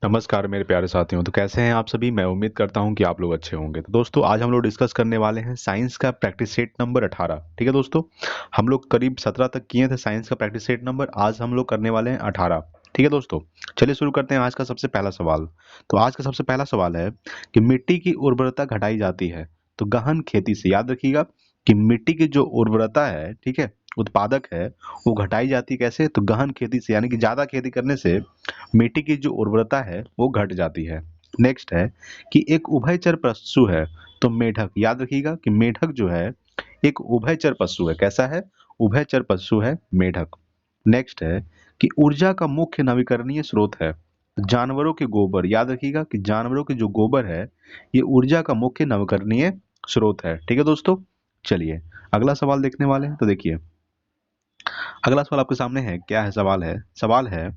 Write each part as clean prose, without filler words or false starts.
नमस्कार मेरे प्यारे साथियों। तो कैसे हैं आप सभी। मैं उम्मीद करता हूं कि आप लोग अच्छे होंगे। तो दोस्तों आज हम लोग डिस्कस करने वाले हैं साइंस का प्रैक्टिस सेट नंबर 18। ठीक है दोस्तों, हम लोग करीब 17 तक किए थे साइंस का प्रैक्टिस सेट नंबर। आज हम लोग करने वाले हैं 18। ठीक है दोस्तों, चलिए शुरू करते हैं आज का सबसे पहला सवाल। तो आज का सबसे पहला सवाल है कि मिट्टी की उर्वरता घटाई जाती है तो गहन खेती से। याद रखिएगा कि मिट्टी की जो उर्वरता है, ठीक है, उत्पादक है, वो घटाई जाती है कैसे, तो गहन खेती से, यानी कि ज्यादा खेती करने से मिट्टी की जो उर्वरता है वो घट जाती है। नेक्स्ट है कि एक उभयचर पशु है तो मेढक। याद रखिएगा कि मेढक जो है एक उभयचर पशु है। कैसा है? उभयचर पशु है मेढक। नेक्स्ट है कि ऊर्जा का मुख्य नवीकरणीय स्रोत है जानवरों के गोबर। याद रखिएगा कि जानवरों के जो गोबर है ये ऊर्जा का मुख्य नवीकरणीय स्रोत है। ठीक है दोस्तों, चलिए अगला सवाल देखने वाले हैं। तो देखिए अगला सवाल आपके सामने है। क्या है सवाल? है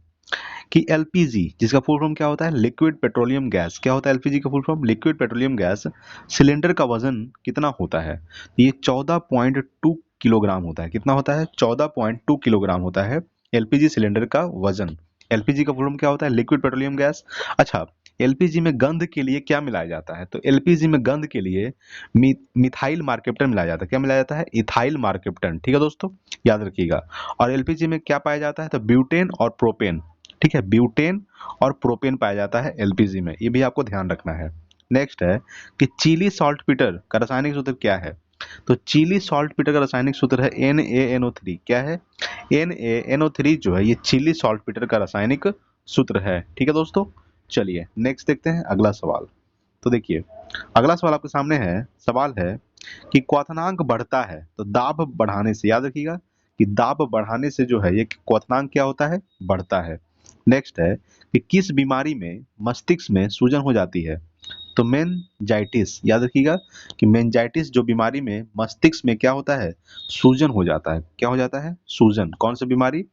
कि एलपीजी जिसका फुल फॉर्म क्या होता है? Liquid petroleum gas. क्या होता है एलपीजी का full form? Liquid petroleum gas. Cylinder का वजन कितना होता है? तो ये 14.2 किलोग्राम होता है। कितना होता है? 14.2 किलोग्राम होता है एलपीजी सिलेंडर का वजन। एलपीजी का फुल फॉर्म क्या होता है? Liquid petroleum gas. अच्छा, एलपीजी में गंध के लिए क्या मिलाया जाता है? तो एलपीजी में गंध के लिए मिथाइल मार्केप्टन मिलाया जाता है। क्या मिलाया जाता है? Ethyl mercaptan. ठीक है दोस्तों, याद रखिएगा। और एलपीजी में क्या पाया जाता है? तो ब्यूटेन और प्रोपेन। ठीक है, ब्यूटेन और प्रोपेन पाया जाता है एलपीजी में, ये भी आपको ध्यान रखना है। नेक्स्ट है कि चिली सॉल्ट पीटर का रासायनिक सूत्र क्या है? तो चिली सॉल्ट पीटर का रासायनिक सूत्र है NaNO3। क्या है? NaNO3 जो है ये चिली सॉल्ट पीटर का रासायनिक सूत्र है। ठीक है दोस्तों, चलिए नेक्स्ट देखते हैं अगला सवाल। तो देखिए अगला सवाल आपके सामने है। सवाल है कि क्वथनांक बढ़ता है तो दाब बढ़ाने से। याद रखिएगा कि दाब बढ़ाने से जो है ये क्वथनांक क्या होता है? बढ़ता है। नेक्स्ट है कि किस बीमारी में मस्तिष्क में सूजन हो जाती है? तो मेनजाइटिस। याद रखिएगा कि मेनजाइटिस जो बीमारी में मस्तिष्क में क्या होता है? सूजन हो जाता है। क्या हो जाता है? सूजन। कौन सी बीमारी?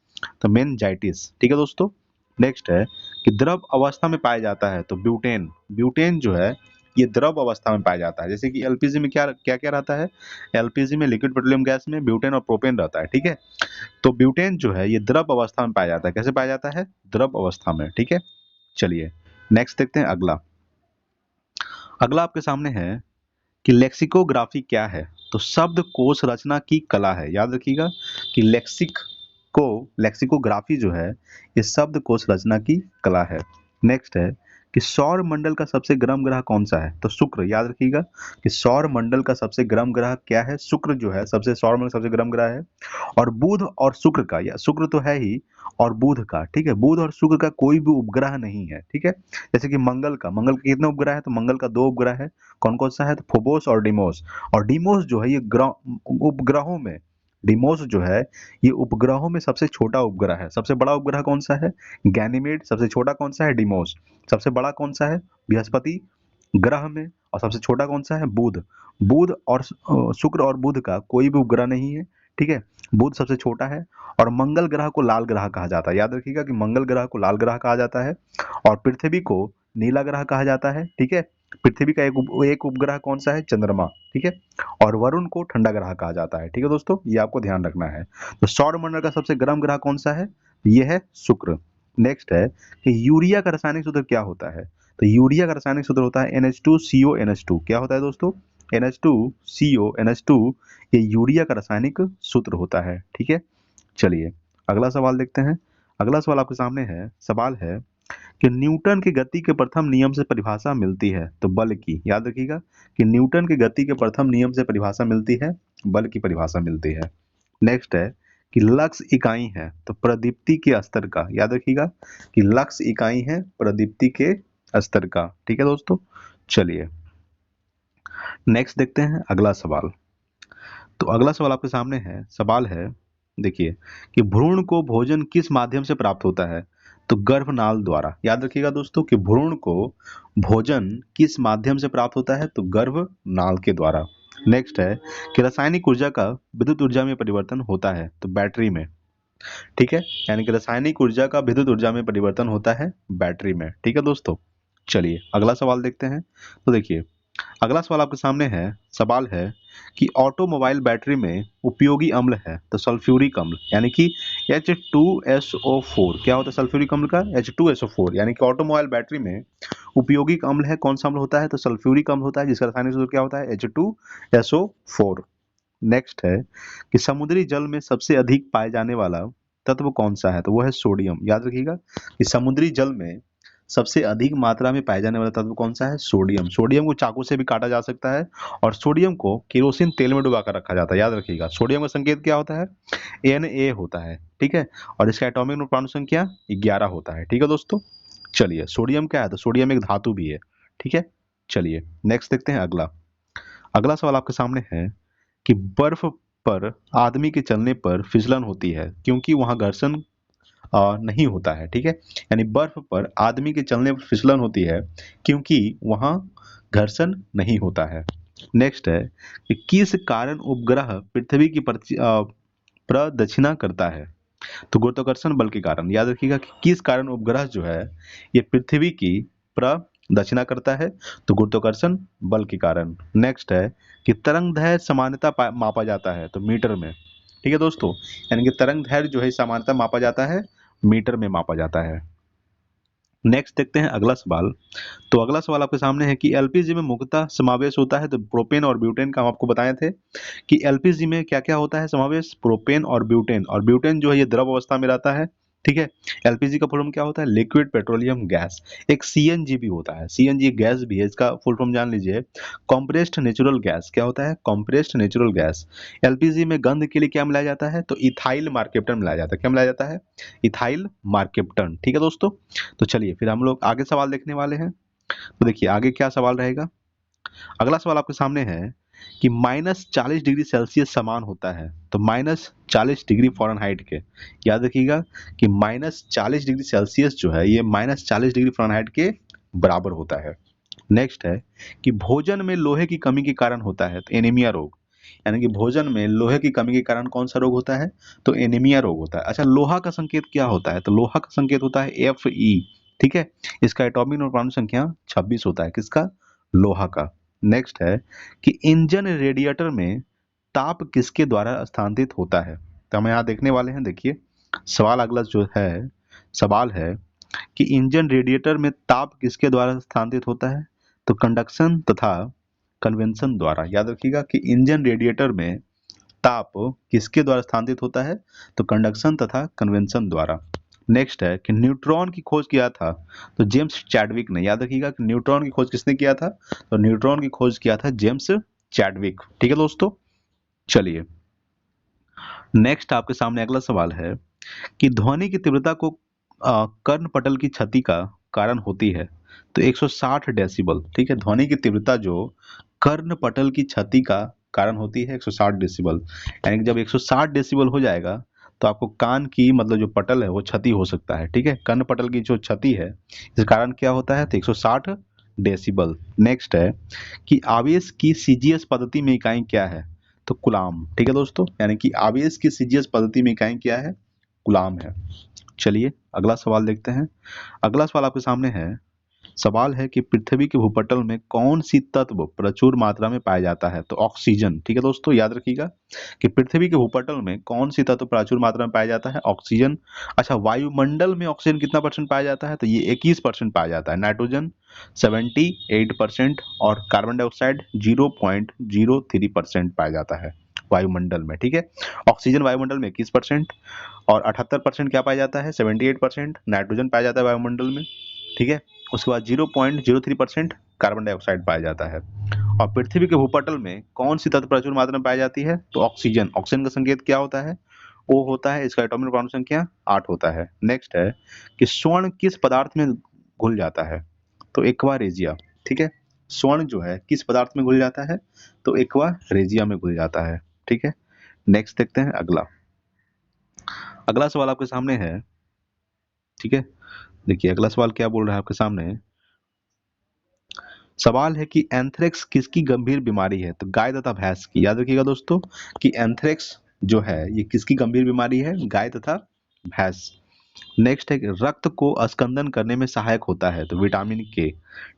तो मेनजाइटिस। ठीक है दोस्तों, नेक्स्ट है कि द्रव अवस्था में पाया जाता है तो ब्यूटेन। ब्यूटेन जो है ये द्रव अवस्था में पाया जाता है। जैसे कि एलपीजी में क्या क्या क्या रहता है? एलपीजी में लिक्विड पेट्रोलियम गैस में ब्यूटेन और प्रोपेन रहता है। ठीक है, तो ब्यूटेन जो है ये द्रव अवस्था में पाया जाता है। कैसे पाया जाता है? द्रव अवस्था में। ठीक है, चलिए नेक्स्ट देखते हैं अगला। अगला आपके सामने है कि लेक्सिकोग्राफी क्या है? तो शब्द कोश रचना की कला है। याद रखिएगा कि लेक्सिकोग्राफी जो है ये शब्द कोश रचना की कला है। नेक्स्ट है कि सौर मंडल का सबसे गर्म ग्रह कौन सा है? तो शुक्र। याद रखिएगा कि सौर मंडल का सबसे गर्म ग्रह क्या है? शुक्र जो है सबसे सौर मंडल का सबसे गर्म ग्रह है। और बुध और शुक्र का, या शुक्र तो है ही, और बुध का, ठीक है, बुध और शुक्र का कोई भी उपग्रह नहीं है। ठीक है, जैसे कि मंगल के कितने उपग्रह है? तो मंगल का 2 उपग्रह है। कौन कौन सा है? तो फोबोस और डिमोस। और डिमोस जो है ये उपग्रहों में, डिमोस जो है ये उपग्रहों में सबसे छोटा उपग्रह है। सबसे बड़ा उपग्रह कौन सा है? गैनीमेड। सबसे छोटा कौन सा है? डिमोस। सबसे बड़ा कौन सा है? बृहस्पति ग्रह में। और सबसे छोटा कौन सा है? बुध। बुध और शुक्र और बुध का कोई भी उपग्रह नहीं है। ठीक है, बुध सबसे छोटा है। और मंगल ग्रह को लाल ग्रह कहा जाता है। याद रखिएगा कि मंगल ग्रह को लाल ग्रह कहा जाता है और पृथ्वी को नीला ग्रह कहा जाता है। ठीक है, पृथ्वी का एक उपग्रह कौन सा है? चंद्रमा। ठीक है, और वरुण को ठंडा ग्रह कहा जाता है। ठीक है दोस्तों, ये आपको ध्यान रखना है। तो सौर मंडल का सबसे गर्म ग्रह कौन सा है? ये है शुक्र। नेक्स्ट है कि यूरिया का रासायनिक सूत्र क्या होता है? तो यूरिया का रासायनिक सूत्र होता है NH2CO NH2। क्या होता है दोस्तों? NH2CO NH2 ये यूरिया का रासायनिक सूत्र होता है। ठीक है, चलिए अगला सवाल देखते हैं। अगला सवाल आपके सामने है। सवाल है कि न्यूटन की गति के प्रथम नियम से परिभाषा मिलती है तो बल की। याद रखिएगा कि न्यूटन की गति के प्रथम नियम से परिभाषा मिलती है, बल की परिभाषा मिलती है। नेक्स्ट है कि लक्स इकाई है तो प्रदीप्ति के स्तर का। याद रखिएगा कि लक्स इकाई है प्रदीप्ति के स्तर का। ठीक है दोस्तों, चलिए नेक्स्ट देखते हैं अगला सवाल। तो अगला सवाल आपके सामने है। सवाल है, देखिए कि भ्रूण को भोजन किस माध्यम से प्राप्त होता है? तो गर्भनाल द्वारा। याद रखिएगा दोस्तों कि भ्रूण को भोजन किस माध्यम से प्राप्त होता है? तो गर्भनाल के द्वारा। नेक्स्ट है कि रासायनिक ऊर्जा का विद्युत ऊर्जा में परिवर्तन होता है तो बैटरी में। ठीक है, यानी कि रासायनिक ऊर्जा का विद्युत ऊर्जा में परिवर्तन होता है बैटरी में। ठीक है दोस्तों, चलिए अगला सवाल देखते हैं। तो देखिए अगला सवाल आपके सामने है। सवाल है कि ऑटोमोबाइल बैटरी में उपयोगी अम्ल है तो सल्फ्यूरिक अम्ल, यानी कि H2SO4 क्या होता है सल्फ्यूरिक अम्ल का? H2SO4 यानी कि ऑटोमोबाइल बैटरी में उपयोगिक अम्ल है, कौन सा अम्ल होता है? तो सल्फ्यूरिक अम्ल होता है, जिसका रासायनिक सूत्र क्या होता है? H2SO4। नेक्स्ट है कि समुद्री जल में सबसे अधिक पाए जाने वाला तत्व कौन सा है? तो वो है सोडियम। याद रखिएगा कि समुद्री जल में सबसे अधिक मात्रा में पाए जाने वाला तत्व कौन सा है? सोडियम। सोडियम को चाकू से भी काटा जा सकता है और सोडियम को केरोसिन तेल में डुबाकर रखा जाता है। याद रखिएगा सोडियम का संकेत क्या होता है? Na होता है, ठीक है। और इसका एटॉमिक नंबर परमाणु संख्या 11 होता है, ठीक है दोस्तों। चलिए सोडियम क्या है? तो सोडियम एक धातु भी है, ठीक है। चलिए नेक्स्ट देखते हैं अगला। अगला सवाल आपके सामने है कि बर्फ पर आदमी के चलने पर फिसलन होती है क्योंकि वहां घर्षण नहीं होता है, ठीक है। यानी बर्फ पर आदमी के चलने पर फिसलन होती है क्योंकि वहां घर्षण नहीं होता है। नेक्स्ट है कि किस कारण उपग्रह पृथ्वी की प्रदक्षिणा करता है? तो गुरुत्वाकर्षण बल के कारण। याद रखिएगा कि किस कारण उपग्रह जो है ये पृथ्वी की प्रदक्षिणा करता है? तो गुरुत्वाकर्षण बल के कारण। नेक्स्ट है कि तरंग दैर्घ्य सामान्यता मापा जाता है तो मीटर में, ठीक है दोस्तों। यानी कि तरंग दैर्घ्य जो है सामान्यता मापा जाता है मीटर में मापा जाता है। नेक्स्ट देखते हैं अगला सवाल। तो अगला सवाल आपके सामने है कि एलपीजी में मुख्यतः समावेश होता है तो प्रोपेन और ब्यूटेन का हम आपको बताए थे कि एलपीजी में क्या क्या होता है समावेश? प्रोपेन और ब्यूटेन। और ब्यूटेन जो है ये द्रव अवस्था में रहता है, ठीक है। एलपीजी का फुल फॉर्म क्या होता है? Liquid petroleum gas. एक सीएनजी भी होता है, सीएनजी गैस भी है, इसका फुल फॉर्म जान लीजिए। Compressed natural gas. क्या होता है? Compressed natural gas. एलपीजी में गंध के लिए क्या मिलाया जाता है? तो इथाइल मार्केप्टन मिलाया जाता है। क्या मिलाया जाता है? इथाइल मार्केप्टन, ठीक है दोस्तों। तो चलिए फिर हम लोग आगे सवाल देखने वाले हैं। तो देखिए आगे क्या सवाल रहेगा। अगला सवाल आपके सामने है कि -40 डिग्री सेल्सियस समान होता है तो -40 डिग्री फ़ारेनहाइट के। याद रखिएगा कि -40 डिग्री सेल्सियस जो है ये -40 डिग्री फ़ारेनहाइट के बराबर होता है। नेक्स्ट है कि भोजन में लोहे की कमी के कारण होता है तो एनीमिया रोग। यानी कि भोजन में लोहे की कमी के कारण कौन सा रोग होता है? तो एनीमिया रोग होता है। अच्छा लोहा का संकेत क्या होता है? तो लोहा का संकेत होता है Fe, ठीक है। इसका एटॉमिक नंबर परमाणु संख्या 26 होता है, किसका? लोहा का। नेक्स्ट है कि इंजन रेडिएटर में ताप किसके द्वारा स्थानांतरित होता है? तो हम यहाँ देखने वाले हैं, देखिए सवाल अगला जो है सवाल है कि इंजन रेडिएटर में ताप किसके द्वारा स्थानांतरित होता है? तो कंडक्शन तथा कन्वेंशन द्वारा। याद रखिएगा कि इंजन रेडिएटर में ताप किसके द्वारा स्थानांतरित होता है? तो कंडक्शन तथा कन्वेंशन द्वारा। नेक्स्ट है कि न्यूट्रॉन की खोज किया था तो जेम्स चैडविक ने। याद रखिएगा कि न्यूट्रॉन की खोज किसने किया था? तो न्यूट्रॉन की खोज किया था जेम्स चैडविक, ठीक है दोस्तों। चलिए नेक्स्ट आपके सामने अगला सवाल है कि ध्वनि की तीव्रता को कर्णपटल की क्षति का कारण होती है तो 160 डेसिबल, ठीक है। ध्वनि की तीव्रता जो कर्णपटल की क्षति का कारण होती है 160 डेसिबल। यानी कि जब 160 डेसिबल हो जाएगा तो आपको कान की मतलब जो पटल है वो क्षति हो सकता है, ठीक है। कर्णपटल की जो क्षति है इस कारण क्या होता है? तो 160 डेसिबल। नेक्स्ट है कि आवेश की सीजीएस पद्धति में इकाई क्या है? तो कुलाम, ठीक है दोस्तों। यानी कि आवेश की सीजीएस पद्धति में इकाई क्या है? कुलाम है। चलिए अगला सवाल देखते हैं। अगला सवाल आपके सामने है। सवाल है कि पृथ्वी के भूपटल में कौन सी तत्व प्रचुर मात्रा में पाया जाता है? तो ऑक्सीजन, ठीक है दोस्तों। याद रखिएगा कि पृथ्वी के भूपटल में कौन सी तत्व प्रचुर मात्रा में पाया जाता है? ऑक्सीजन। अच्छा वायुमंडल में ऑक्सीजन कितना परसेंट पाया जाता है? तो ये 21% पाया जाता है। नाइट्रोजन 78% और कार्बन डाइऑक्साइड 0.03% पाया जाता है वायुमंडल में, ठीक है। ऑक्सीजन वायुमंडल में 21% और 78% क्या पाया जाता है? 78% नाइट्रोजन पाया जाता है वायुमंडल में, ठीक है। उसके बाद 0.03% कार्बन डाइऑक्साइड पाया जाता है। और पृथ्वी के भूपटल में कौन सी तत्व प्रचुर मात्रा में पाई जाती है? तो ऑक्सीजन। ऑक्सीजन का संकेत क्या होता है? O होता है, इसका एटॉमिक परमाणु संख्या 8 होता है। नेक्स्ट है कि स्वर्ण किस पदार्थ में घुल जाता है? तो एक्वा रेजिया, ठीक है। स्वर्ण जो है किस पदार्थ में घुल जाता है? तो एक्वा रेजिया में घुल जाता है, ठीक है। नेक्स्ट देखते हैं अगला। अगला सवाल आपके सामने है, ठीक है। देखिए अगला सवाल क्या बोल रहा है आपके सामने। सवाल है कि एंथ्रेक्स किसकी गंभीर बीमारी है? तो गाय तथा भैंस की। याद रखिएगा दोस्तों कि एंथ्रेक्स जो है ये किसकी गंभीर बीमारी है? गाय तथा भैंस। नेक्स्ट है कि रक्त को अस्कंदन करने में सहायक होता है, तो विटामिन के।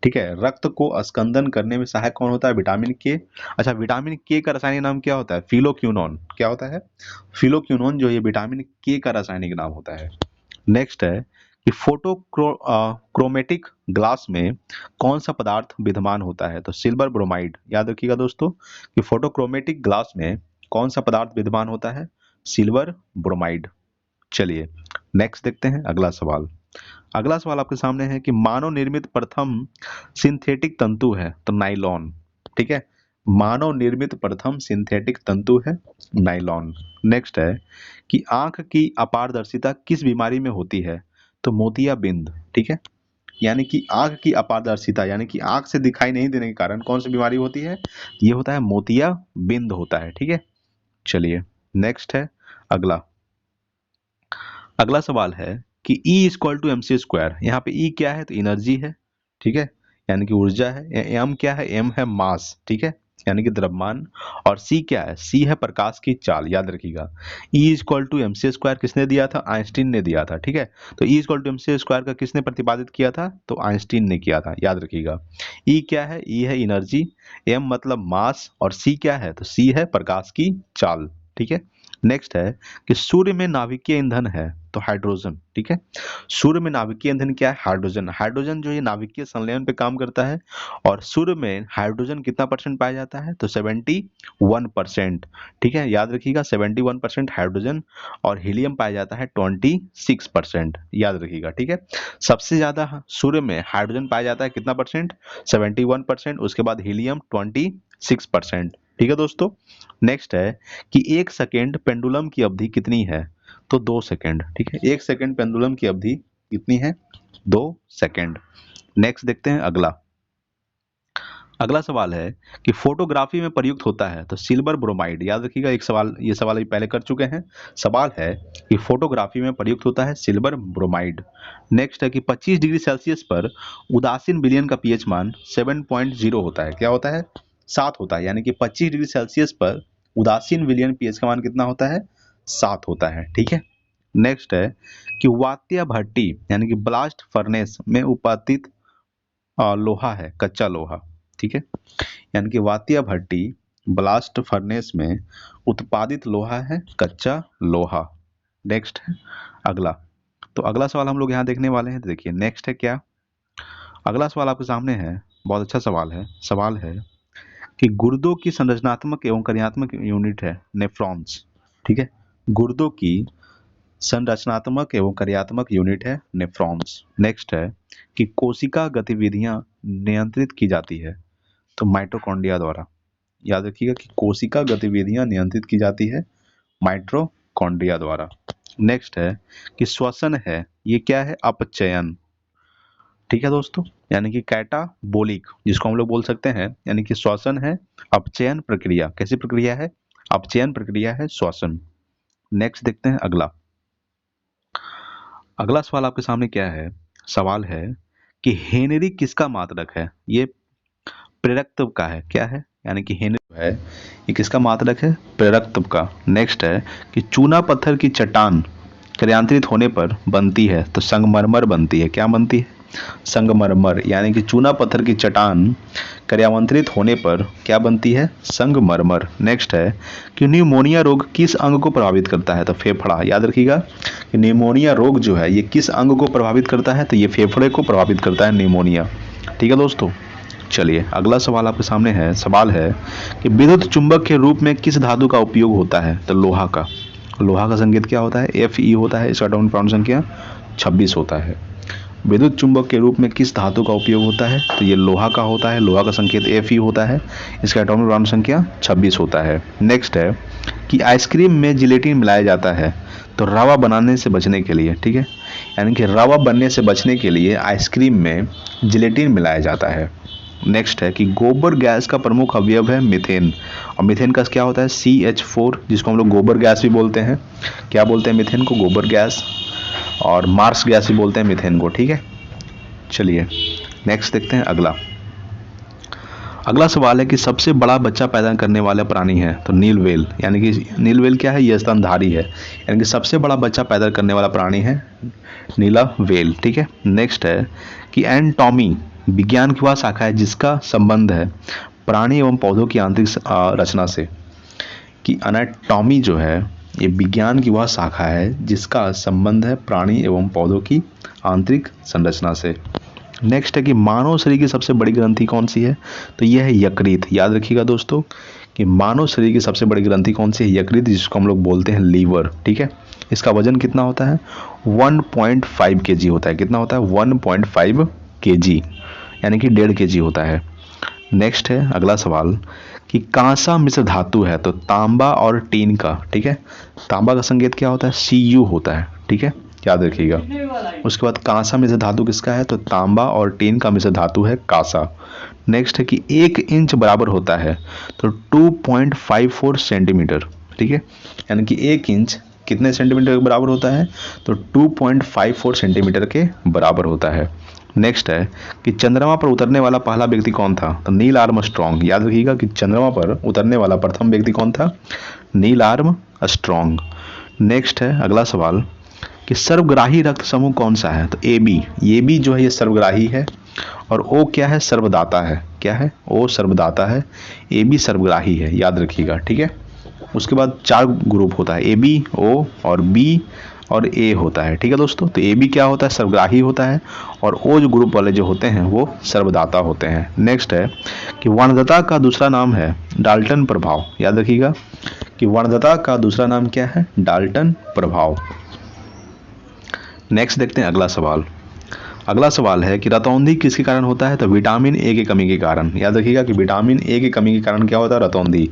ठीक है, रक्त को अस्कंदन करने में सहायक कौन होता है? विटामिन के। अच्छा, विटामिन के का रासायनिक नाम क्या होता है? फिलोक्यूनोन। क्या होता है? फिलोक्यूनोन जो ये विटामिन के का रासायनिक नाम होता है। नेक्स्ट है कि क्रोमेटिक ग्लास में कौन सा पदार्थ विद्यमान होता है? तो सिल्वर ब्रोमाइड। याद रखिएगा दोस्तों कि फोटोक्रोमेटिक ग्लास में कौन सा पदार्थ विद्यमान होता है? Silver bromide. चलिए नेक्स्ट देखते हैं अगला सवाल। अगला सवाल आपके सामने है कि मानव निर्मित प्रथम सिंथेटिक तंतु है, तो नाइलॉन। ठीक है, मानव निर्मित प्रथम सिंथेटिक तंतु है नाइलॉन। नेक्स्ट है कि आंख की अपारदर्शिता किस बीमारी में होती है? तो मोतियाबिंद। ठीक है, यानी कि आंख की अपारदर्शिता यानी कि आंख से दिखाई नहीं देने के कारण कौन सी बीमारी होती है? ये होता है मोतियाबिंद होता है। ठीक है, चलिए नेक्स्ट है अगला। अगला सवाल है कि E equal to M C square. यहाँ पे E क्या है? तो एनर्जी है। ठीक है, यानी कि ऊर्जा है। M क्या है? M है मास। ठीक है, यानी कि द्रव्यमान। और C क्या है? C है प्रकाश की चाल। याद रखिएगा E equal to M C square किसने दिया था? आइंस्टीन ने दिया था। ठीक है, तो E equal to M C square का किसने प्रतिपादित किया था? तो आइंस्टीन ने किया था। याद रखिएगा E क्या है? E है एनर्जी, M मतलब मास, और C क्या है? तो C है प्रकाश की चाल। ठीक है, नेक्स्ट है कि सूर्य में नाभिकीय ईंधन है, तो हाइड्रोजन। ठीक है, सूर्य में नाभिकीय ईंधन क्या है? हाइड्रोजन। हाइड्रोजन जो है नाभिकीय संलयन पे काम करता है। और सूर्य में हाइड्रोजन कितना परसेंट पाया जाता है? तो 71%। ठीक है, याद रखिएगा 71% हाइड्रोजन, और हीलियम पाया जाता है 26%। याद रखिएगा। ठीक है, सबसे ज्यादा सूर्य में हाइड्रोजन पाया जाता है कितना परसेंट? 71%। उसके बाद हीलियम 26%। ठीक है दोस्तों, नेक्स्ट है कि 1 सेकेंड पेंडुलम की अवधि कितनी है? तो 2 सेकेंड। ठीक है, 1 सेकेंड पेंडुलम की अवधि कितनी है? 2 सेकेंड। नेक्स्ट देखते हैं अगला। अगला सवाल है कि फोटोग्राफी में प्रयुक्त होता है, तो सिल्वर ब्रोमाइड। याद रखिएगा, एक सवाल, ये सवाल अभी पहले कर चुके हैं। सवाल है कि फोटोग्राफी में प्रयुक्त होता है सिल्वर ब्रोमाइड। नेक्स्ट है कि 25 डिग्री सेल्सियस पर उदासीन विलयन का पीएच मान 7.0 होता है। क्या होता है? 7 होता है, यानी कि 25 डिग्री सेल्सियस पर उदासीन विलयन पीएच का मान कितना होता है? 7 होता है। ठीक है, नेक्स्ट है कि वात्या भट्टी यानी कि ब्लास्ट फर्नेस में उत्पादित लोहा है, कच्चा लोहा। ठीक है, यानी कि वात्या भट्टी ब्लास्ट फर्नेस में उत्पादित लोहा है कच्चा लोहा। नेक्स्ट है अगला। तो अगला सवाल हम लोग यहाँ देखने वाले हैं, तो देखिए नेक्स्ट है क्या। अगला सवाल आपके सामने है, बहुत अच्छा सवाल है। सवाल है कि गुर्दों की संरचनात्मक एवं कार्यात्मक यूनिट है नेफ्रॉन्स। ठीक है, गुर्दों की संरचनात्मक एवं कार्यात्मक यूनिट है नेफ्रॉन्स। नेक्स्ट है कि कोशिका गतिविधियां नियंत्रित की जाती है, तो माइटोकॉन्ड्रिया द्वारा। याद रखिएगा कि कोशिका गतिविधियां नियंत्रित की जाती है माइटोकॉन्ड्रिया द्वारा। नेक्स्ट है कि श्वसन है, ये क्या है? अपचयन। ठीक है दोस्तों, यानी कि कैटाबोलिक जिसको हम लोग बोल सकते हैं, यानी कि श्वसन है अपचयन प्रक्रिया। कैसी प्रक्रिया है? अपचयन प्रक्रिया है श्वसन। नेक्स्ट देखते हैं अगला। अगला सवाल आपके सामने क्या है? सवाल है कि हेनरी किसका मात्रक है? ये प्रेरकत्व का है। क्या है? यानी कि हेनरी है, ये किसका मात्रक है? प्रेरकत्व का। नेक्स्ट है कि चूना पत्थर की चट्टान क्रियांत्रित होने पर बनती है, तो संगमरमर बनती है। क्या बनती है? संगमरमर। यानी कि चूना पत्थर की चट्टान क्रियावंत्रित होने पर क्या बनती है? संगमरमर। नेक्स्ट है कि न्यूमोनिया रोग किस अंग को प्रभावित करता है? तो फेफड़ा। याद रखिएगा कि न्यूमोनिया रोग जो है ये किस अंग को प्रभावित करता है? तो ये फेफड़े को प्रभावित करता है न्यूमोनिया। ठीक है दोस्तों, चलिए अगला सवाल आपके सामने है। सवाल है कि विद्युत चुंबक के रूप में किस धातु का उपयोग होता है? तो लोहा का। लोहा का संकेत क्या होता है? Fe होता है। इसका एटॉमिक परमाणु संख्या 26 होता है। विद्युत चुंबक के रूप में किस धातु का उपयोग होता है? तो ये लोहा का होता है। लोहा का संकेत Fe होता है। इसका एटॉमिक परमाणु संख्या 26 होता है। नेक्स्ट है कि आइसक्रीम में जिलेटिन मिलाया जाता है, तो रवा बनाने से बचने के लिए। ठीक है, यानी कि रवा बनने से बचने के लिए आइसक्रीम में जिलेटिन मिलाया जाता है। नेक्स्ट है कि गोबर गैस का प्रमुख अवयव है मीथेन, और मीथेन का क्या होता है? CH4, जिसको हम लोग गोबर गैस भी बोलते हैं। क्या बोलते हैं मीथेन को? गोबर गैस। और मार्स गैस भी बोलते हैं मीथेन को। ठीक है, चलिए नेक्स्ट देखते हैं अगला। अगला सवाल है कि सबसे बड़ा बच्चा पैदा करने वाला प्राणी है, तो नील व्हेल। यानी कि नील व्हेल क्या है, ये स्तनधारी है, यानी कि सबसे बड़ा बच्चा पैदा करने वाला प्राणी है नीला व्हेल। ठीक है। नेक्स्ट है कि एनाटॉमी विज्ञान की वह शाखा है जिसका संबंध है प्राणी एवं पौधों की आंतरिक रचना से। कि एनाटॉमी जो है ये विज्ञान की वह शाखा है जिसका संबंध है प्राणी एवं पौधों की आंतरिक संरचना से। नेक्स्ट है कि मानव शरीर की सबसे बड़ी ग्रंथि कौन सी है, तो यह है यकृत। याद रखिएगा दोस्तों कि मानव शरीर की सबसे बड़ी ग्रंथि कौन सी है, यकृत, जिसको हम लोग बोलते हैं लीवर। ठीक है। इसका वजन कितना होता है, 1.5 kg होता है। कितना होता है, 1.5 kg, यानी कि 1.5 kg होता है। नेक्स्ट है अगला सवाल कि कांसा मिश्र धातु है, तो तांबा और टीन का। ठीक है। तांबा का संकेत क्या होता है, Cu होता है। ठीक है, याद रखिएगा। उसके बाद कांसा मिश्र धातु किसका है, तो तांबा और टीन का मिश्र धातु है कांसा। नेक्स्ट है कि 1 इंच बराबर होता है, तो 2.54 सेंटीमीटर। ठीक है, यानी कि 1 इंच कितने सेंटीमीटर के बराबर होता है, तो 2.54 सेंटीमीटर के बराबर होता है। नेक्स्ट है कि चंद्रमा पर उतरने वाला पहला व्यक्ति कौन था, तो नील आर्मस्ट्रॉन्ग। याद रखिएगा कि चंद्रमा पर उतरने वाला प्रथम व्यक्ति कौन था, नील आर्मस्ट्रॉन्ग। नेक्स्ट है अगला सवाल कि सर्वग्राही रक्त समूह कौन सा है, तो ए बी। ये बी जो है ये सर्वग्राही है, और ओ क्या है, सर्वदाता है। क्या है, ओ सर्वदाता है, ए बी सर्वग्राही है। याद रखिएगा। ठीक है। उसके बाद 4 ग्रुप होता है, ए बी, ओ और बी और ए होता है। ठीक है दोस्तों, तो ए बी क्या होता है, सर्वग्राही होता है, और ओ जो ग्रुप वाले जो होते हैं वो सर्वदाता होते हैं। नेक्स्ट है कि वर्णदता का दूसरा नाम है डाल्टन प्रभाव। याद रखिएगा कि वर्णदता का दूसरा नाम क्या है, डाल्टन प्रभाव। नेक्स्ट देखते हैं अगला सवाल। अगला सवाल है कि रतौंधी किसके कारण होता है, तो विटामिन ए की कमी के कारण। याद रखिएगा कि विटामिन ए की कमी के कारण क्या होता है, रतौंधी।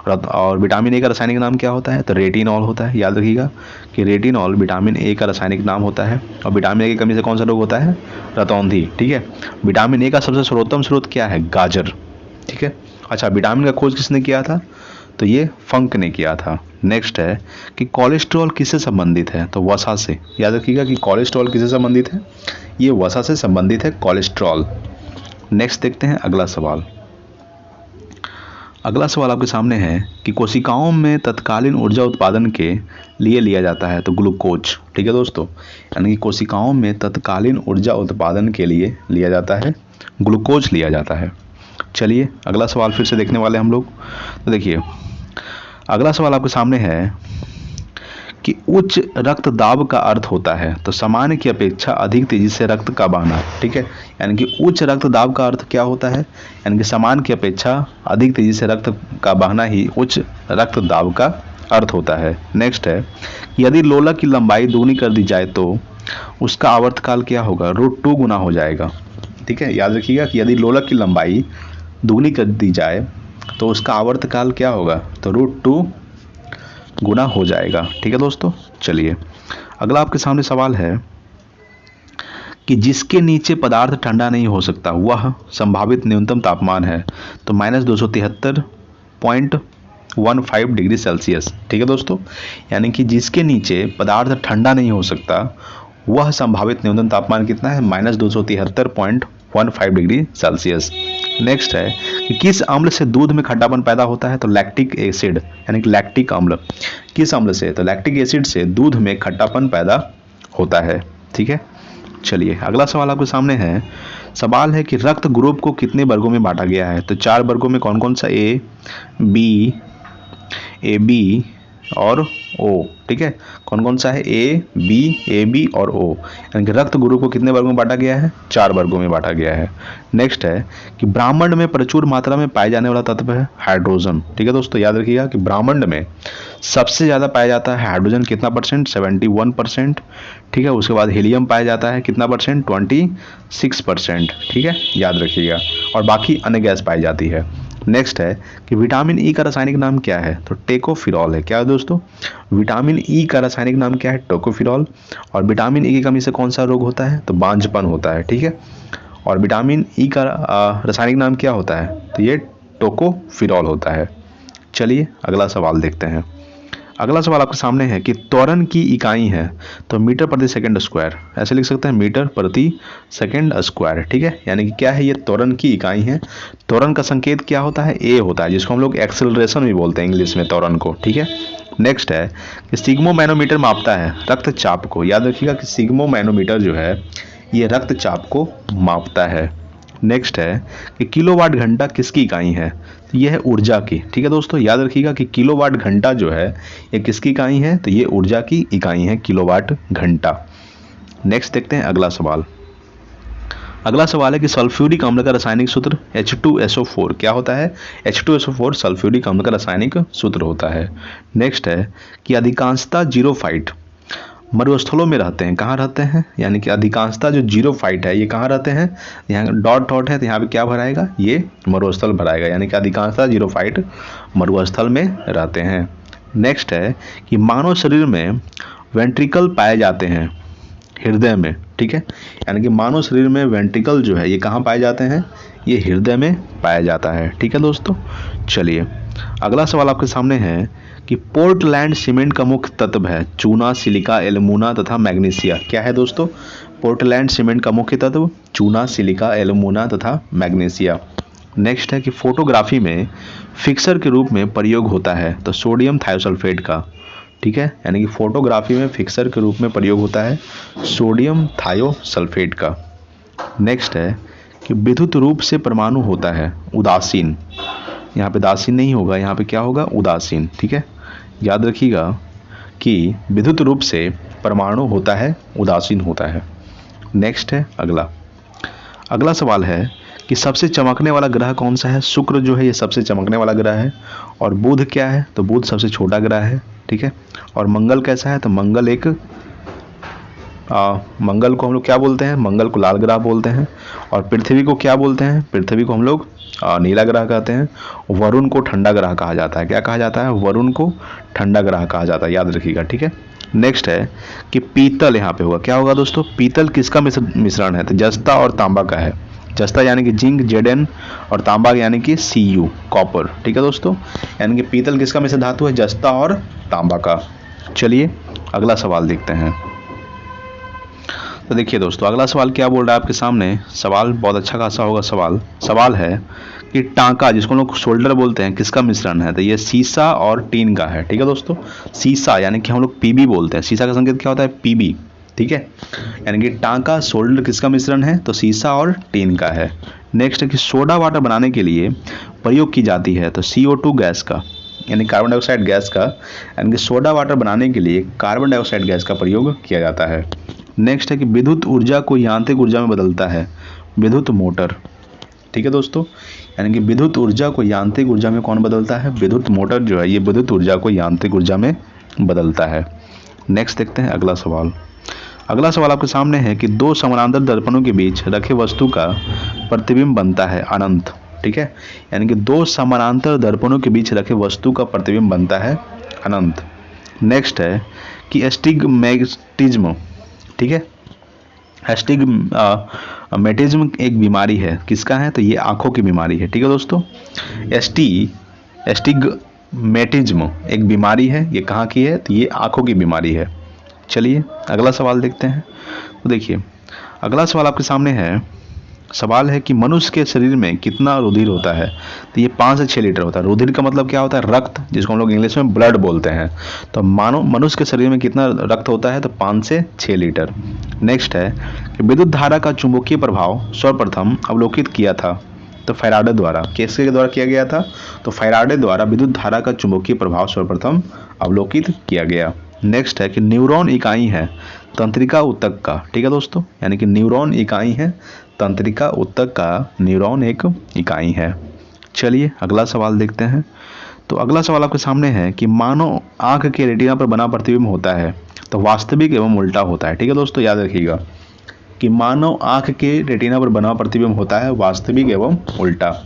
और विटामिन ए का रासायनिक नाम क्या होता है, तो रेटिनॉल होता है। याद रखिएगा कि रेटिनॉल विटामिन ए का रासायनिक नाम होता है, और विटामिन ए की कमी से कौन सा रोग होता है, रतौंधी। ठीक है। विटामिन ए का सबसे सर्वोत्तम स्रोत क्या है, गाजर। ठीक है। अच्छा, विटामिन का खोज किसने किया था, तो ये फंक ने किया था। नेक्स्ट है कि कोलेस्ट्रॉल किससे संबंधित है, तो वसा से। याद रखिएगा कि कोलेस्ट्रॉल किससे संबंधित है, ये वसा से संबंधित है कोलेस्ट्रॉल। नेक्स्ट देखते हैं अगला सवाल। अगला सवाल आपके सामने है कि कोशिकाओं में तत्कालीन ऊर्जा उत्पादन के लिए लिया जाता है, तो ग्लूकोज। ठीक है दोस्तों, यानी कि कोशिकाओं में तत्कालीन ऊर्जा उत्पादन के लिए लिया जाता है ग्लूकोज लिया जाता है। चलिए अगला सवाल फिर से देखने वाले हम लोग। तो देखिए अगला सवाल आपके सामने है कि उच्च रक्तदाब का अर्थ होता है, तो सामान्य की अपेक्षा अधिक तेजी से रक्त का बहना। ठीक है, यानी कि उच्च रक्तदाब का अर्थ क्या होता है, यानी कि सामान्य की अपेक्षा अधिक तेजी से रक्त का बहना ही उच्च रक्तदाब का अर्थ होता है। नेक्स्ट है कि यदि लोलक की लंबाई दुगनी कर दी जाए तो उसका आवर्तकाल क्या होगा, √2 गुना हो जाएगा। ठीक है, याद रखिएगा कि यदि लोलक की लंबाई दुगनी कर दी जाए तो उसका आवर्तकाल क्या होगा, तो √2 गुना हो जाएगा। ठीक है दोस्तों। चलिए अगला आपके सामने सवाल है कि जिसके नीचे पदार्थ ठंडा नहीं हो सकता वह संभावित न्यूनतम तापमान है, तो -273.15 डिग्री सेल्सियस। ठीक है दोस्तों, यानी कि जिसके नीचे पदार्थ ठंडा नहीं हो सकता वह संभावित न्यूनतम तापमान कितना है, -273.15 डिग्री सेल्सियस। नेक्स्ट है कि किस अम्ल से दूध में खट्टापन पैदा होता है, तो लैक्टिक एसिड, यानी कि लैक्टिक अम्ल। किस अम्ल से, तो लैक्टिक एसिड से दूध में खट्टापन पैदा होता है। ठीक है। चलिए अगला सवाल आपके सामने है। सवाल है कि रक्त ग्रुप को कितने वर्गों में बांटा गया है, तो 4 वर्गों में। कौन कौन सा, ए बी और ओ। ठीक है, कौन कौन सा है, ए बी और ओ, यानी कि रक्त ग्रुप को कितने वर्गों में बांटा गया है, 4 वर्गों में बांटा गया है। नेक्स्ट है कि ब्रह्मांड में प्रचुर मात्रा में पाए जाने वाला तत्व है हाइड्रोजन। ठीक है दोस्तों, याद रखिएगा कि ब्रह्मांड में सबसे ज़्यादा पाया जाता है हाइड्रोजन। कितना परसेंट, 71%। ठीक है, उसके बाद हीलियम पाया जाता है कितना परसेंट, 26%। ठीक है, याद रखिएगा, और बाकी अन्य गैस पाई जाती है। नेक्स्ट है कि विटामिन ई का रासायनिक नाम क्या है, तो टेकोफिरॉल है। क्या है दोस्तों, विटामिन ई का रासायनिक नाम क्या है, टोकोफिरॉल। और विटामिन ई की कमी से कौन सा रोग होता है, तो बांझपन होता है। ठीक है, और विटामिन ई का रासायनिक नाम क्या होता है, तो ये टोकोफिरॉल होता है। चलिए अगला सवाल देखते हैं। अगला सवाल आपके सामने है कि त्वरण की इकाई है, तो मीटर प्रति सेकंड स्क्वायर, ऐसे लिख सकते हैं मीटर प्रति सेकंड स्क्वायर। ठीक है, यानी कि क्या है, ये त्वरण की इकाई है। त्वरण का संकेत क्या होता है, ए होता है, जिसको हम लोग एक्सेलरेशन भी बोलते हैं इंग्लिश में त्वरण को। ठीक है, नेक्स्ट है कि सिग्मो मैनोमीटर मापता है रक्तचाप को। याद रखिएगा कि सिग्मो मैनोमीटर जो है ये रक्तचाप को मापता है। नेक्स्ट है कि किलोवाट घंटा किसकी इकाई है, तो ये है ऊर्जा की। ठीक है दोस्तों, याद रखिएगा कि किलोवाट घंटा जो है ये किसकी इकाई है, तो ये ऊर्जा की इकाई है, किलोवाट घंटा। नेक्स्ट देखते हैं अगला सवाल। अगला सवाल है कि सल्फ्यूरिक अम्ल का रासायनिक सूत्र H2SO4 क्या होता है। H2SO4 सल्फ्यूरिक अम्ल का रासायनिक सूत्र होता है। नेक्स्ट है कि अधिकांशतः जीरोफाइट मरुस्थलों में रहते हैं। कहाँ रहते हैं, यानी कि अधिकांशतः जो जीरोफाइट है ये कहाँ रहते हैं, यहाँ डॉट डॉट है तो यहाँ पे क्या भराएगा, ये मरुस्थल भराएगा, यानी कि अधिकांशतः जीरोफाइट मरुस्थल में रहते हैं। नेक्स्ट है कि मानव शरीर में वेंट्रिकल पाए जाते हैं हृदय में। ठीक है, यानी कि मानव शरीर में वेंट्रिकल जो है ये कहाँ पाए जाते हैं, ये हृदय में पाया जाता है। ठीक है दोस्तों, चलिए अगला सवाल आपके सामने है कि पोर्टलैंड सीमेंट का मुख्य तत्व है चूना, सिलिका, एल्यूमिना तथा मैग्नीशिया। क्या है दोस्तों, पोर्टलैंड सीमेंट का मुख्य तत्व चूना, सिलिका, एल्यूमिना तथा मैग्नीशिया। नेक्स्ट है कि फोटोग्राफी में फिक्सर के रूप में प्रयोग होता है, तो सोडियम थायोसल्फेट का। ठीक है, यानी कि फोटोग्राफी में फिक्सर के रूप में प्रयोग होता है सोडियम थायोसल्फेट का। नेक्स्ट है कि विद्युत रूप से परमाणु होता है उदासीन। यहाँ पे दासीन नहीं होगा, यहाँ पे क्या होगा, उदासीन। ठीक है, याद रखिएगा कि विद्युत रूप से परमाणु होता है उदासीन होता है। नेक्स्ट है अगला सवाल है कि सबसे चमकने वाला ग्रह कौन सा है। शुक्र जो है ये सबसे चमकने वाला ग्रह है, और बुध क्या है, तो बुध सबसे छोटा ग्रह है। ठीक है, और मंगल कैसा है, तो मंगल एक मंगल को हम लोग क्या बोलते हैं, मंगल को लाल ग्रह बोलते हैं। और पृथ्वी को क्या बोलते हैं, पृथ्वी को हम लोग नीला ग्रह कहते हैं। वरुण को ठंडा ग्रह कहा जाता है। क्या कहा जाता है, वरुण को ठंडा ग्रह कहा जाता है, याद रखिएगा। ठीक है, नेक्स्ट है कि पीतल यहाँ पे होगा, क्या होगा दोस्तों, पीतल किसका मिश्रण है, तो जस्ता और तांबा का है। जस्ता यानी कि जिंक Zn, और तांबा यानी कि Cu कॉपर। ठीक है दोस्तों, यानी कि पीतल किसका मिश्र धातु है, जस्ता और तांबा का। चलिए अगला सवाल देखते हैं। तो देखिए दोस्तों अगला सवाल क्या बोल रहा है आपके सामने, सवाल बहुत अच्छा खासा होगा। सवाल है कि टांका, जिसको लोग शोल्डर बोलते हैं, किसका मिश्रण है, तो ये सीसा और टीन का है। ठीक है दोस्तों, सीसा यानी कि हम लोग पीबी बोलते हैं, सीसा का संकेत क्या होता है, पीबी। ठीक है, यानी कि टांका शोल्डर किसका मिश्रण है, तो सीसा और टीन का है। नेक्स्ट है कि सोडा वाटर बनाने के लिए प्रयोग की जाती है, तो CO2 गैस का, यानी कार्बन डाइऑक्साइड गैस का, यानी कि सोडा वाटर बनाने के लिए कार्बन डाइऑक्साइड गैस का प्रयोग किया जाता है। नेक्स्ट है कि विद्युत ऊर्जा को यांत्रिक ऊर्जा में बदलता है विद्युत मोटर। ठीक है दोस्तों, यानी कि विद्युत ऊर्जा को यांत्रिक ऊर्जा में कौन बदलता है, विद्युत मोटर जो है ये विद्युत ऊर्जा को यांत्रिक ऊर्जा में बदलता है। नेक्स्ट देखते हैं अगला सवाल आपके सामने है कि दो समानांतर दर्पणों के बीच रखे वस्तु का प्रतिबिंब बनता है अनंत। ठीक है, यानी कि दो समानांतर दर्पणों के बीच रखे वस्तु का प्रतिबिंब बनता है अनंत। नेक्स्ट है कि एस्टिग्मेटिज्म, ठीक है, एस्टिग्मेटिज्म एक बीमारी है, किसका है, तो ये आंखों की बीमारी है। ठीक है दोस्तों, एस्टिग्मेटिज्म एक बीमारी है, ये कहाँ की है, तो ये आंखों की बीमारी है। चलिए अगला सवाल देखते हैं। तो देखिए अगला सवाल आपके सामने है, सवाल है कि मनुष्य के शरीर में कितना रुधिर होता है, तो ये 5 से 6 लीटर होता है। रुधिर का मतलब क्या होता है, रक्त, जिसको हम लोग इंग्लिश में ब्लड बोलते हैं। तो मानो मनुष्य के शरीर में कितना रक्त होता है, तो 5 से 6 लीटर। नेक्स्ट है कि विद्युत धारा का चुंबकीय प्रभाव सर्वप्रथम अवलोकित किया था, तो फैराडे द्वारा। किसके द्वारा किया गया था, तो फैराडे द्वारा विद्युत धारा का चुंबकीय प्रभाव सर्वप्रथम अवलोकित किया गया। नेक्स्ट है कि न्यूरॉन इकाई है तंत्रिका ऊतक का। ठीक है दोस्तों, यानी कि न्यूरॉन इकाई है तंत्रिका ऊतक का, न्यूरॉन एक इकाई है। चलिए अगला सवाल देखते हैं। तो अगला सवाल आपके सामने है कि मानव आंख के रेटिना पर बना प्रतिबिंब होता है, तो वास्तविक एवं उल्टा होता है। ठीक है दोस्तों, याद रखिएगा कि मानव आंख के रेटिना पर बना प्रतिबिंब होता है वास्तविक एवं उल्टा।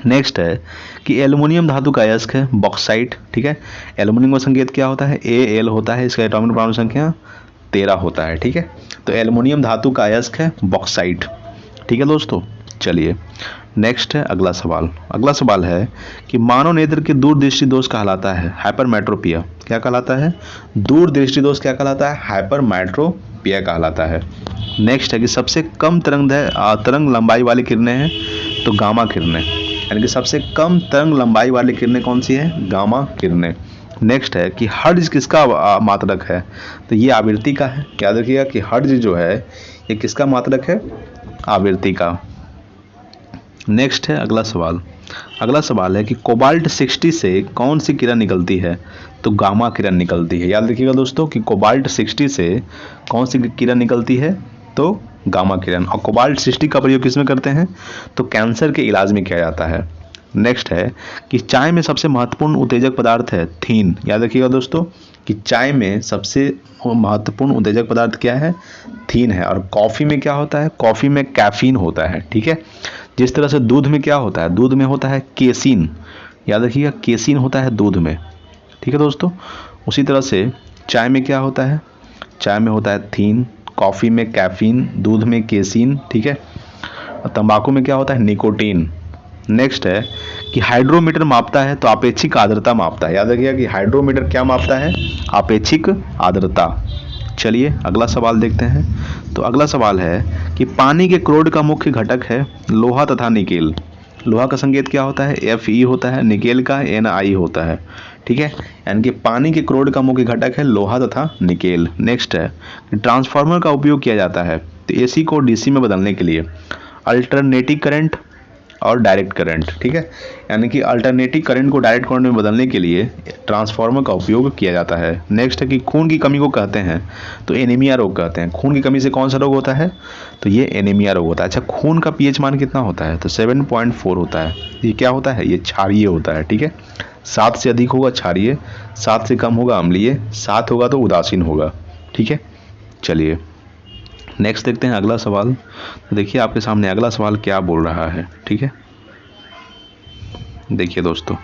नेक्स्ट है कि एल्युमिनियम धातु का अयस्क है बॉक्साइट। ठीक है, एल्युमिनियम का संकेत क्या होता है, Al होता है, इसका एटॉमिक परमाणु संख्या 13 होता है। ठीक है, तो एल्युमिनियम धातु का अयस्क है बॉक्साइट। ठीक है दोस्तों, चलिए नेक्स्ट है अगला सवाल। अगला सवाल है कि मानव नेत्र के दूरदृष्टि दोष कहलाता है हाइपरमेट्रोपिया। क्या कहलाता है? दूरदृष्टि दोष क्या कहलाता है? हाइपरमेट्रोपिया कहलाता है। नेक्स्ट है कि सबसे कम तरंग लंबाई वाली किरणें हैं तो गामा किरणें, यानी कि सबसे कम तरंग लंबाई वाली किरणें कौन सी है? गामा किरणें। नेक्स्ट है कि हर्ट्ज किसका मात्रक है? तो ये आवृत्ति का है। याद रखिएगा कि हर्ट्ज जो है ये किसका मात्रक है? आवृत्ति का। नेक्स्ट है अगला सवाल। अगला सवाल है कि कोबाल्ट 60 से कौन सी किरण निकलती है? तो गामा किरण निकलती है। याद रखिएगा दोस्तों कि कोबाल्ट 60 से कौन सी किरण निकलती है? तो गामा किरण। और कोबाल्ट 60 का प्रयोग किस में करते हैं? तो कैंसर के इलाज में किया जाता है। नेक्स्ट है कि चाय में सबसे महत्वपूर्ण उत्तेजक पदार्थ है थीन। याद रखिएगा दोस्तों कि चाय में सबसे महत्वपूर्ण उत्तेजक पदार्थ क्या है? थीन है। और कॉफ़ी में क्या होता है? कॉफ़ी में कैफीन होता है। ठीक है, जिस तरह से दूध में क्या होता है? दूध में होता है केसिन। याद रखिएगा केसिन होता है दूध में। ठीक है दोस्तों, उसी तरह से चाय में क्या होता है? चाय में होता है थीन, कॉफ़ी में कैफीन, दूध में केसिन। ठीक है, और तंबाकू में क्या होता है? निकोटीन। नेक्स्ट है कि हाइड्रोमीटर मापता है तो आपेक्षिक आर्द्रता मापता है। याद रखिएगा कि हाइड्रोमीटर क्या मापता है? आपेक्षिक आर्द्रता। चलिए अगला सवाल देखते हैं। तो अगला सवाल है कि पानी के क्लोरीन का मुख्य घटक है लोहा तथा निकेल। लोहा का संकेत क्या होता है? Fe होता है, निकेल का Ni होता है। ठीक है, यानी कि पानी के क्लोरीन का मुख्य घटक है लोहा तथा निकेल। नेक्स्ट है कि ट्रांसफार्मर का उपयोग किया जाता है तो AC को DC में बदलने के लिए अल्टरनेटिंग करंट और डायरेक्ट करंट। ठीक है, यानी कि अल्टरनेटिव करंट को डायरेक्ट करंट में बदलने के लिए ट्रांसफार्मर का उपयोग किया जाता है। नेक्स्ट है कि खून की कमी को कहते हैं तो एनीमिया रोग कहते हैं। खून की कमी से कौन सा रोग होता है? तो ये एनीमिया रोग होता है। अच्छा, खून का पीएच मान कितना होता है? तो 7.4 होता है। ये क्या होता है? ये क्षारीय होता है। ठीक है, 7 से अधिक होगा क्षारीय, 7 से कम होगा अम्लीय, 7 होगा तो उदासीन होगा। ठीक है, चलिए नेक्स्ट देखते हैं अगला सवाल। तो देखिए आपके सामने अगला सवाल क्या बोल रहा है। ठीक है, देखिए दोस्तों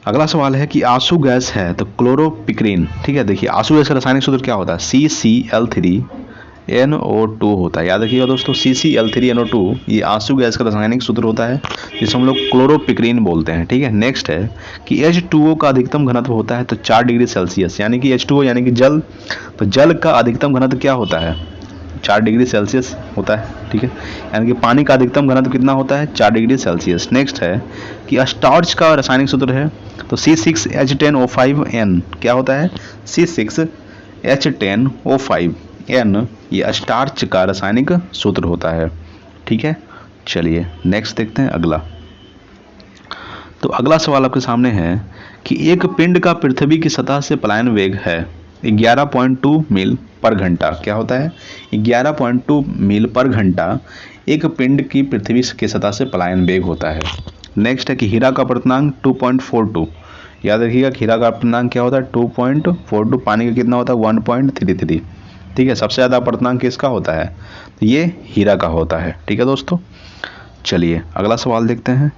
अगला सवाल है कि आंसू गैस है तो क्लोरोपिक्रीन। ठीक है, देखिए आंसू गैस का रासायनिक सूत्र क्या होता है? CCl3NO2 होता है। याद रखिएगा दोस्तों CCl3NO2 ये आंसू गैस का रासायनिक सूत्र होता है जिसे हम लोग क्लोरोपिक्रीन बोलते हैं। ठीक है, नेक्स्ट है कि H2O का अधिकतम घनत्व होता है तो 4 डिग्री सेल्सियस, यानी कि H2O यानी कि जल, तो जल का अधिकतम घनत्व क्या होता है? 4 डिग्री सेल्सियस होता है। ठीक है, यानी कि पानी का अधिकतम घनत्व कितना होता है? 4 डिग्री सेल्सियस। नेक्स्ट है कि स्टार्च का रासायनिक सूत्र है तो C6H10O5N क्या होता है? C6H10O5N ये स्टार्च का रासायनिक सूत्र होता है। ठीक है, चलिए नेक्स्ट देखते हैं अगला। तो अगला सवाल आपके सामने है कि एक पिंड का पृथ्वी की सतह से पलायन वेग है 11.2 मील पर घंटा। क्या होता है? 11.2 मील पर घंटा एक पिंड की पृथ्वी के सतह से पलायन वेग होता है। नेक्स्ट है कि हीरा का अपवर्तनांक 2.42। याद रखिएगा हीरा का अपवर्तनांक क्या होता है? 2.42। पानी का कितना होता है? 1.33। ठीक है, सबसे ज़्यादा अपवर्तनांक किसका होता है? तो ये हीरा का होता है। ठीक है दोस्तों, चलिए अगला सवाल देखते हैं।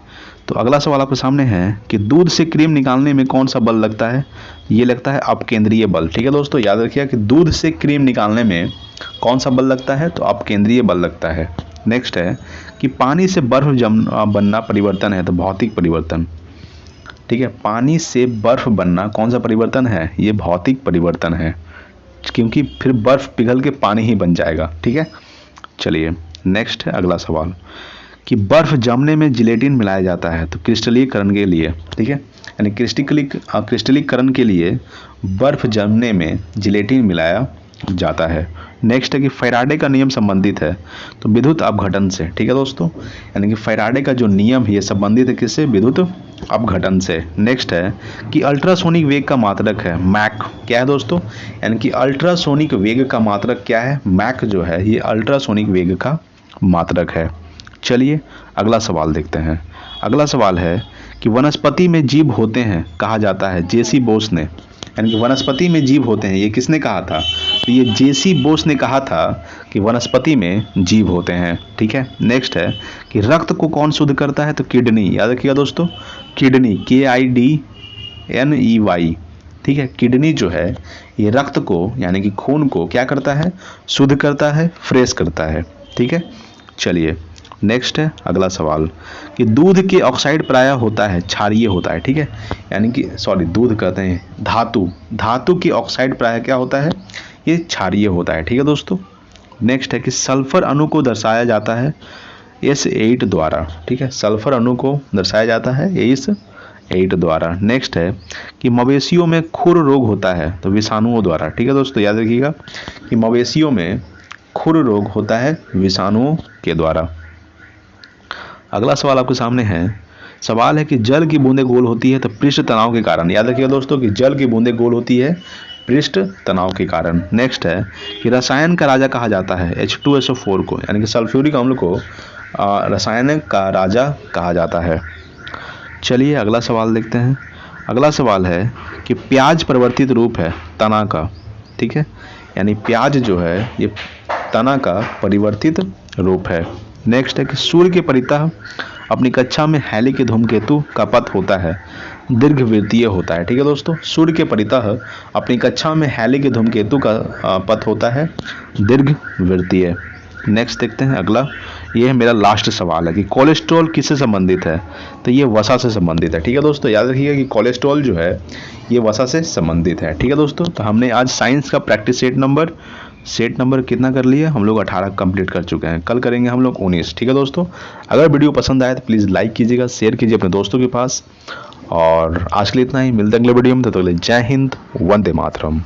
तो अगला सवाल आपके सामने है कि दूध से क्रीम निकालने में कौन सा बल लगता है? ये लगता है अपकेंद्रीय बल। ठीक है दोस्तों, याद रखिएगा कि दूध से क्रीम निकालने में कौन सा बल लगता है? तो अपकेंद्रीय बल लगता है। नेक्स्ट है कि पानी से बर्फ बनना परिवर्तन है तो भौतिक परिवर्तन। ठीक है, पानी से बर्फ बनना कौन सा परिवर्तन है? ये भौतिक परिवर्तन है, क्योंकि फिर बर्फ पिघल के पानी ही बन जाएगा। ठीक है, चलिए नेक्स्ट है अगला सवाल कि बर्फ जमने में जिलेटिन मिलाया जाता है तो क्रिस्टलीकरण के लिए। ठीक है, यानी क्रिस्टलीकरण के लिए बर्फ जमने में जिलेटिन मिलाया जाता है। नेक्स्ट है कि फैराडे का नियम संबंधित है तो विद्युत अपघटन से। ठीक है दोस्तों, यानी कि फैराडे का जो नियम है ये संबंधित है किससे? विद्युत अपघटन से। नेक्स्ट है कि अल्ट्रासोनिक वेग का मात्रक है मैक। क्या है दोस्तों? यानी कि अल्ट्रासोनिक वेग का मात्रक क्या है? मैक जो है ये अल्ट्रासोनिक वेग का मात्रक है। चलिए अगला सवाल देखते हैं। अगला सवाल है कि वनस्पति में जीव होते हैं कहा जाता है जेसी बोस ने। यानी कि वनस्पति में जीव होते हैं ये किसने कहा था? तो ये जेसी बोस ने कहा था कि वनस्पति में जीव होते हैं। ठीक है, नेक्स्ट है कि रक्त को कौन शुद्ध करता है? तो किडनी। याद रखिएगा दोस्तों किडनी KIDNEY। ठीक है, किडनी जो है ये रक्त को यानी कि खून को क्या करता है? शुद्ध करता है, फ्रेश करता है। ठीक है, चलिए नेक्स्ट है अगला सवाल कि दूध के ऑक्साइड प्रायः होता है क्षारीय होता है, ठीक है, यानी कि सॉरी दूध कहते हैं धातु की ऑक्साइड प्रायः क्या होता है, ये क्षारीय होता है, ठीक है दोस्तों। नेक्स्ट है कि सल्फर अणु को दर्शाया जाता है S8 द्वारा, ठीक है, सल्फर अणु को दर्शाया जाता है S8 द्वारा। नेक्स्ट है कि मवेशियों में खुर रोग होता है तो विषाणुओं द्वारा, ठीक है दोस्तों, याद रखिएगा कि मवेशियों में खुर रोग होता है विषाणुओं के द्वारा। अगला सवाल आपके सामने है, सवाल है कि जल की बूंदें गोल होती है तो पृष्ठ तनाव के कारण, याद रखिएगा दोस्तों कि जल की बूंदें गोल होती है पृष्ठ तनाव के कारण। नेक्स्ट है कि रसायन का राजा कहा जाता है H2SO4 को, यानी कि सल्फ्यूरिक अम्ल को रसायन का राजा कहा जाता है। चलिए अगला सवाल देखते हैं। अगला सवाल है कि प्याज परिवर्तित रूप है तना का, ठीक है, यानी प्याज जो है ये तना का परिवर्तित रूप है। नेक्स्ट है कि सूर्य के परितः अपनी कक्षा में हैली के धूमकेतु का पथ होता है दीर्घवृत्तीय होता है, ठीक है दोस्तों, सूर्य के परितः अपनी कक्षा में हैली के धूमकेतु का पथ होता है दीर्घवृत्तीय। नेक्स्ट देखते हैं अगला, ये है मेरा लास्ट सवाल है कि कोलेस्ट्रॉल किससे संबंधित है, तो ये वसा से संबंधित है, ठीक है दोस्तों, याद रखिएगा कि कोलेस्ट्रॉल जो है ये वसा से संबंधित है, ठीक है दोस्तों। तो हमने आज साइंस का प्रैक्टिस सेट नंबर कितना कर लिया, हम लोग 18 कंप्लीट कर चुके हैं, कल करेंगे हम लोग 19, ठीक है दोस्तों। अगर वीडियो पसंद आए तो प्लीज़ लाइक कीजिएगा, शेयर कीजिए अपने दोस्तों के पास, और आज के लिए इतना ही, मिलते हैं अगले वीडियो में, तो अगले जय हिंद, वंदे मातरम।